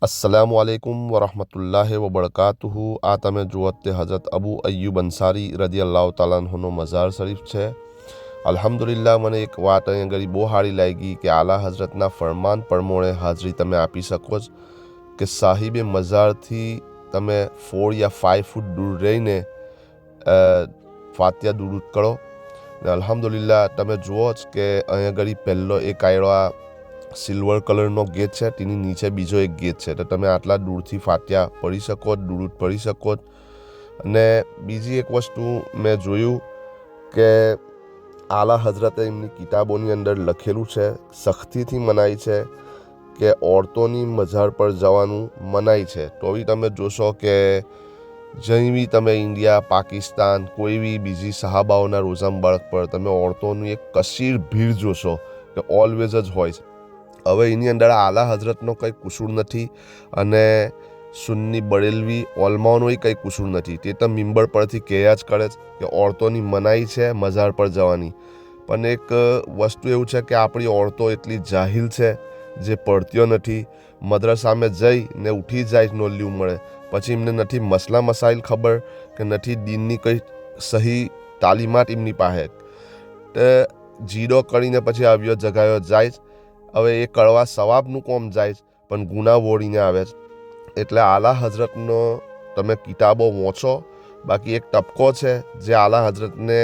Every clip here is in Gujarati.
अस्सलामुअलैकुम वरहमतुल्लाहि वबरकातुहू। आ तमे जुओ ते हज़रत अबू अय्यूब अंसारी रदी अल्लाह ताला अन्हुनो मज़ार शरीफ है। अल्हम्दुलिल्लाह મને એક વાત અહીં આગળ બહુ સારી લાગી કે આલા હઝરતના ફરમાન પ્રમાણે હાજરી તમે આપી શકો છો કે સાહિબે મઝારથી તમે 4 યા 5 ફૂટ દૂર રહીને ફાતિયા દુરૂદ કરો ને અલ્હમ્દુલિલ્લાહ તમે જુઓ જ કે અહીં આગળ પહેલો એક આયરો સિલ્વર કલરનો ગેટ છે, તેની નીચે બીજો એક ગેટ છે, તો તમે આટલા દૂરથી ફાતિયા પઢી શકો, દુરૂદ પઢી શકો. અને બીજી એક વસ્તુ મેં જોયું કે આલા હઝરતે એમની કિતાબોની અંદર લખેલું છે, સખ્તીથી મનાઈ છે કે औरतोની મઝાર પર જવાનું મનાઈ છે. તો બી તમે જોશો કે જઈ બી તમે ઇન્ડિયા, પાકિસ્તાન, કોઈ બી બીજી સહાબાઓના રોઝા મુબારક પર તમે औरतोની એક કસીર ભીડ જોશો કે ઓલવેઝ જ હોય છે. હવે એની અંદર આલા હઝરતનો કંઈ કસૂર નથી અને સુન્ની બરેલવી ઓલમાઓનો કંઈ કસૂર નથી. તે તો મિંબર પરથી કહ્યા જ કરે કે औरतोની મનાઈ છે મઝાર પર જવાની. પણ એક વસ્તુ એવું છે કે આપણી औरतो એટલી જાહિલ છે જે પડતીઓ નથી, મદ્રસામાં જઈને ઉઠી જાય નોલ્લી ઉંમરે, પછી એમને નથી મસલા મસાઇલ ખબર કે નથી દીનની કંઈ સહી તાલીમાત એમની પાસે, તો જીડો કરીને પછી આવ્યો જગાયો જાય. હવે એ કડવા સવાબનું કોમ જાય પણ ગુના વોળીને આવે છે. એટલે આલા હઝરતનો તમે કિતાબો વાંચો. બાકી એક ટપકો છે જે આલા હઝરતને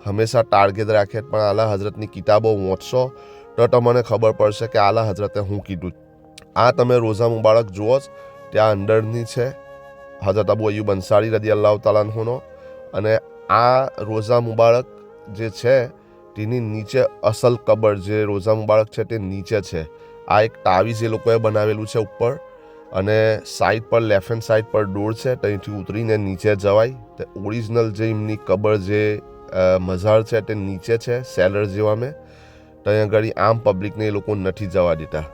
હંમેશા ટાર્ગેટ રાખે, પણ આલા હઝરતની કિતાબો વાંચશો તો તમને ખબર પડશે કે આલા હઝરતે શું કીધું. આ તમે રોઝા મુબારક જુઓ જ ત્યાં અંદરની છે હઝરત અબુ અય્યુબ અંસારી રદી અલ્લાહ તાલા અન્હુનો, અને આ રોઝા મુબારક જે છે તેની નીચે અસલ કબર જે રોઝા મુબારક છે તે નીચે છે. આ એક તાવીઝ એ લોકોએ બનાવેલું છે ઉપર, અને સાઈડ પર લેફ્ટ હેન્ડ સાઈડ પર ડોર છે, ત્યાંથી ઉતરીને નીચે જવાય. તે ઓરિજિનલ જે એમની કબર જે મઝાર છે તે નીચે છે સેલર જેવામાં. ત્યાં આગળ આમ પબ્લિકને એ લોકો નથી જવા દેતા.